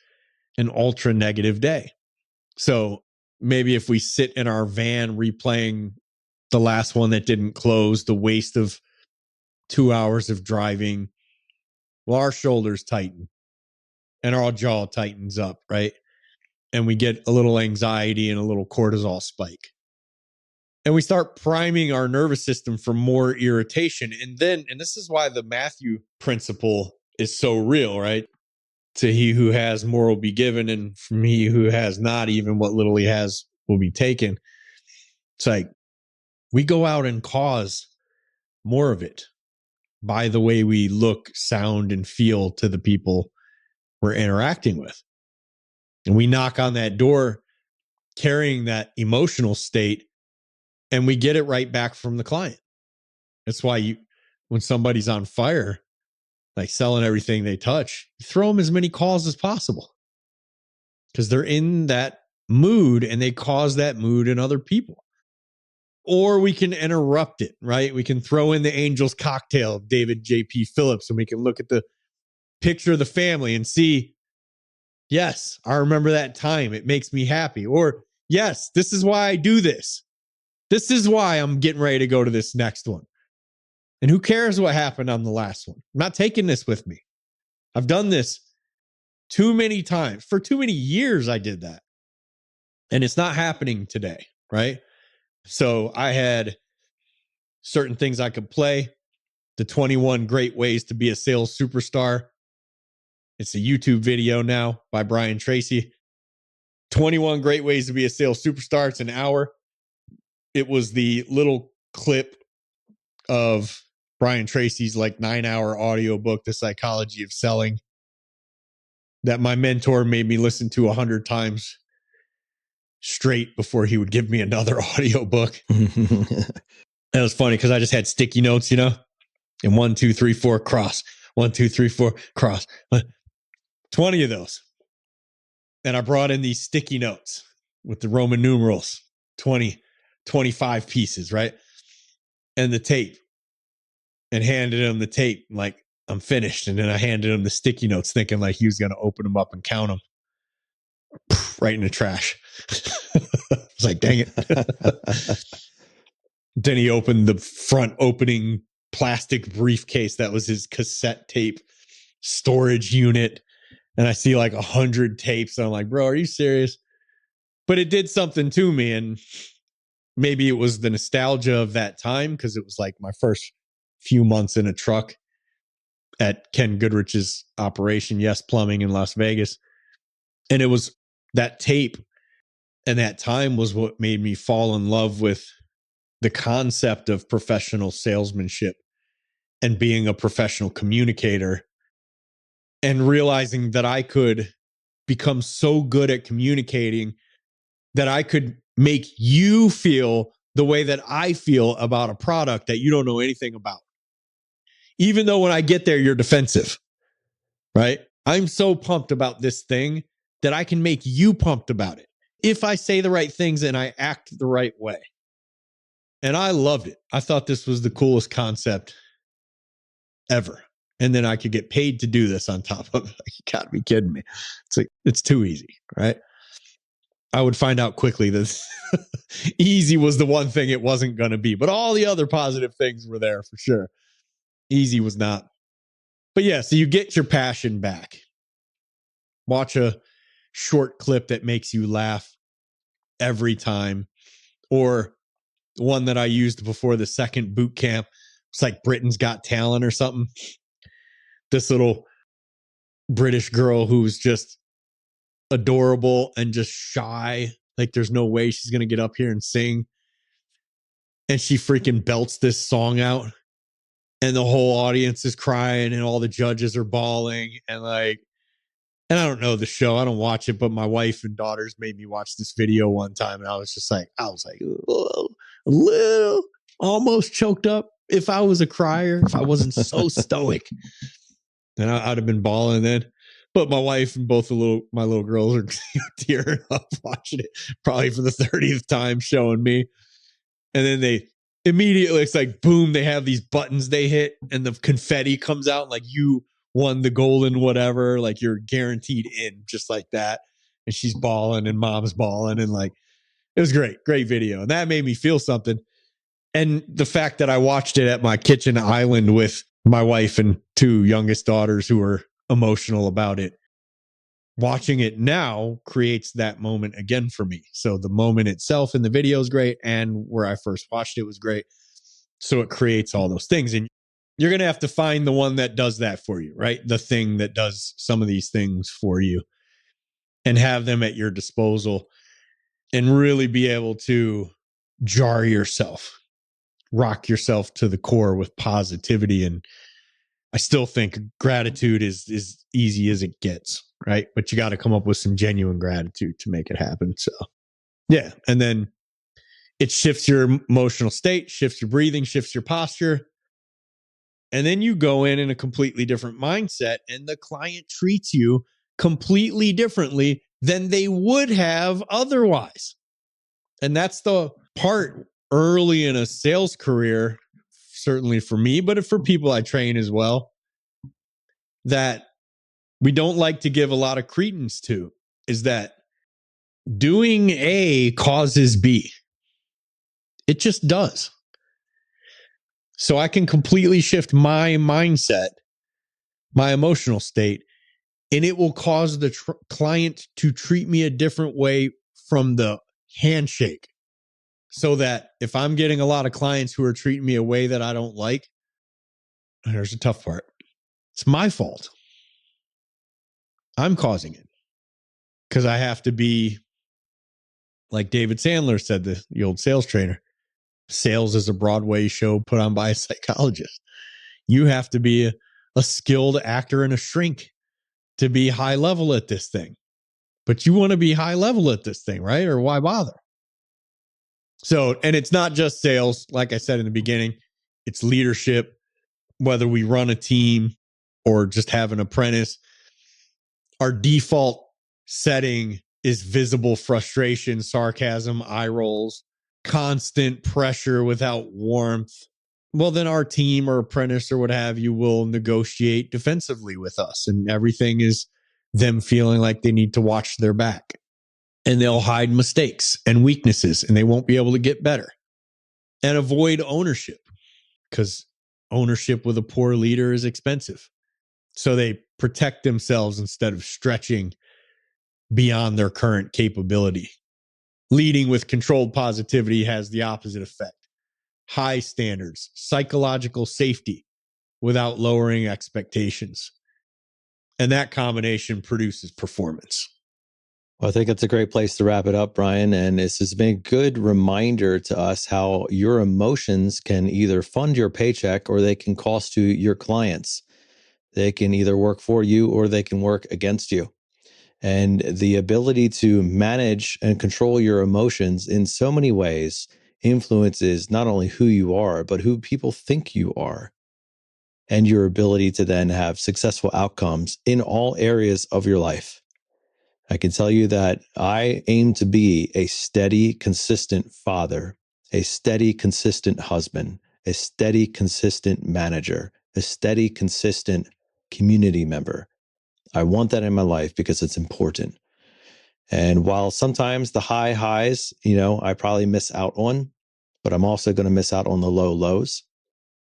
[SPEAKER 2] an ultra negative day. So maybe if we sit in our van replaying the last one that didn't close, the waste of 2 hours of driving, well, our shoulders tighten and our jaw tightens up, right? And we get a little anxiety and a little cortisol spike. And we start priming our nervous system for more irritation. And this is why the Matthew principle is so real, right? To he who has more will be given, and from he who has not, even what little he has will be taken. It's like we go out and cause more of it by the way we look, sound, and feel to the people we're interacting with. And we knock on that door carrying that emotional state, and we get it right back from the client. That's why when somebody's on fire, like selling everything they touch, you throw them as many calls as possible because they're in that mood and they cause that mood in other people. Or we can interrupt it, right? We can throw in the Angel's Cocktail of David J.P. Phillips, and we can look at the picture of the family and see, yes, I remember that time. It makes me happy. Or, yes, this is why I do this. This is why I'm getting ready to go to this next one. And who cares what happened on the last one? I'm not taking this with me. I've done this too many times. For too many years, I did that. And it's not happening today, right? So I had certain things I could play. The 21 Great Ways to Be a Sales Superstar. It's a YouTube video now by Brian Tracy. 21 Great Ways to Be a Sales Superstar. It's an hour. It was the little clip of Brian Tracy's like 9-hour audiobook, The Psychology of Selling, that my mentor made me listen to 100 times straight before he would give me another audiobook. It was funny because I just had sticky notes, and 1, 2, 3, 4 cross, 1, 2, 3, 4 cross, 20 of those. And I brought in these sticky notes with the Roman numerals, 20, 25 pieces, right? And the tape, and handed him the tape like, I'm finished. And then I handed him the sticky notes thinking like he was going to open them up and count them. Right in the trash. I was like, dang it. Then he opened the front opening plastic briefcase that was his cassette tape storage unit. And I see like 100 tapes. And I'm like, bro, are you serious? But it did something to me. And maybe it was the nostalgia of that time because it was like my first few months in a truck at Ken Goodrich's operation, Yes Plumbing in Las Vegas. And it was that tape and that time was what made me fall in love with the concept of professional salesmanship and being a professional communicator, and realizing that I could become so good at communicating that I could make you feel the way that I feel about a product that you don't know anything about. Even though when I get there, you're defensive, right? I'm so pumped about this thing that I can make you pumped about it if I say the right things and I act the right way. And I loved it. I thought this was the coolest concept ever. And then I could get paid to do this on top of it. You gotta be kidding me. It's like, it's too easy, right? I would find out quickly that easy was the one thing it wasn't going to be, but all the other positive things were there for sure. Easy was not. But yeah, so you get your passion back. Watch a short clip that makes you laugh every time. Or one that I used before the second boot camp. It's like Britain's Got Talent or something. This little British girl who's just adorable and just shy. Like there's no way she's going to get up here and sing. And she freaking belts this song out. And the whole audience is crying and all the judges are bawling. And I don't know the show. I don't watch it, but my wife and daughters made me watch this video one time. And I was like, a little, almost choked up. If I was a crier, if I wasn't so stoic, then I'd have been bawling then. But my wife and both my little girls are tearing up watching it, probably for the 30th time showing me. And then they immediately, it's like, boom, they have these buttons they hit and the confetti comes out like you won the golden whatever, like you're guaranteed in just like that. And she's bawling and mom's bawling and like, It was great. Great video. And that made me feel something. And the fact that I watched it at my kitchen island with my wife and 2 youngest daughters who were emotional about it, watching it now creates that moment again for me. So the moment itself in the video is great, and where I first watched it was great. So it creates all those things. And you're going to have to find the one that does that for you, right? The thing that does some of these things for you, and have them at your disposal, and really be able to jar yourself, rock yourself to the core with positivity. And I still think gratitude is easy as it gets, right? But you got to come up with some genuine gratitude to make it happen. So yeah. And then it shifts your emotional state, shifts your breathing, shifts your posture. And then you go in a completely different mindset, and the client treats you completely differently than they would have otherwise. And that's the part early in a sales career, certainly for me, but for people I train as well, that we don't like to give a lot of credence to, is that doing A causes B. It just does. So I can completely shift my mindset, my emotional state, and it will cause the client to treat me a different way from the handshake. So that if I'm getting a lot of clients who are treating me a way that I don't like, there's the tough part. It's my fault. I'm causing it. Because I have to be, like David Sandler said, the old sales trainer, sales is a Broadway show put on by a psychologist. You have to be a skilled actor and a shrink to be high level at this thing. But you want to be high level at this thing, right? Or why bother? So, and it's not just sales. Like I said in the beginning, it's leadership, whether we run a team or just have an apprentice. Our default setting is visible frustration, sarcasm, eye rolls, constant pressure without warmth. Well, then our team or apprentice or what have you will negotiate defensively with us, and everything is them feeling like they need to watch their back. And they'll hide mistakes and weaknesses, and they won't be able to get better. And avoid ownership, because ownership with a poor leader is expensive. So they protect themselves instead of stretching beyond their current capability. Leading with controlled positivity has the opposite effect. High standards, psychological safety without lowering expectations. And that combination produces performance.
[SPEAKER 4] Well, I think it's a great place to wrap it up, Brian. And this has been a good reminder to us how your emotions can either fund your paycheck or they can cost you your clients. They can either work for you or they can work against you. And the ability to manage and control your emotions in so many ways influences not only who you are, but who people think you are. And your ability to then have successful outcomes in all areas of your life. I can tell you that I aim to be a steady, consistent father, a steady, consistent husband, a steady, consistent manager, a steady, consistent community member. I want that in my life because it's important. And while sometimes the high highs, I probably miss out on, but I'm also going to miss out on the low lows.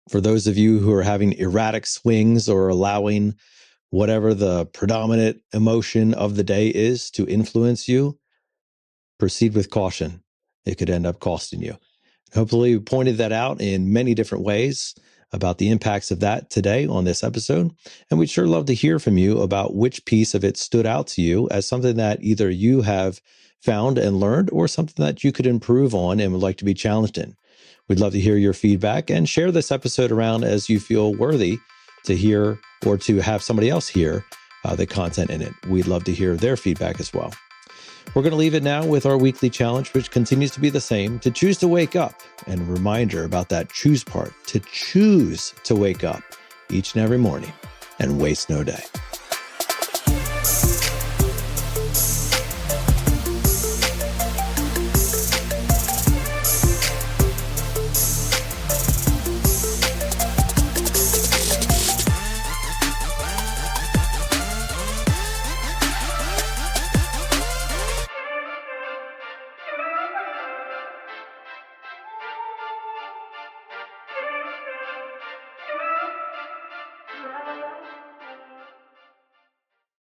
[SPEAKER 4] For those of you who are having erratic swings or allowing whatever the predominant emotion of the day is to influence you, proceed with caution. It could end up costing you. Hopefully we pointed that out in many different ways about the impacts of that today on this episode. And we'd sure love to hear from you about which piece of it stood out to you as something that either you have found and learned or something that you could improve on and would like to be challenged in. We'd love to hear your feedback and share this episode around as you feel worthy to hear or to have somebody else hear the content in it. We'd love to hear their feedback as well. We're going to leave it now with our weekly challenge, which continues to be the same, to choose to wake up, and a reminder about that choose part, to choose to wake up each and every morning and waste no day.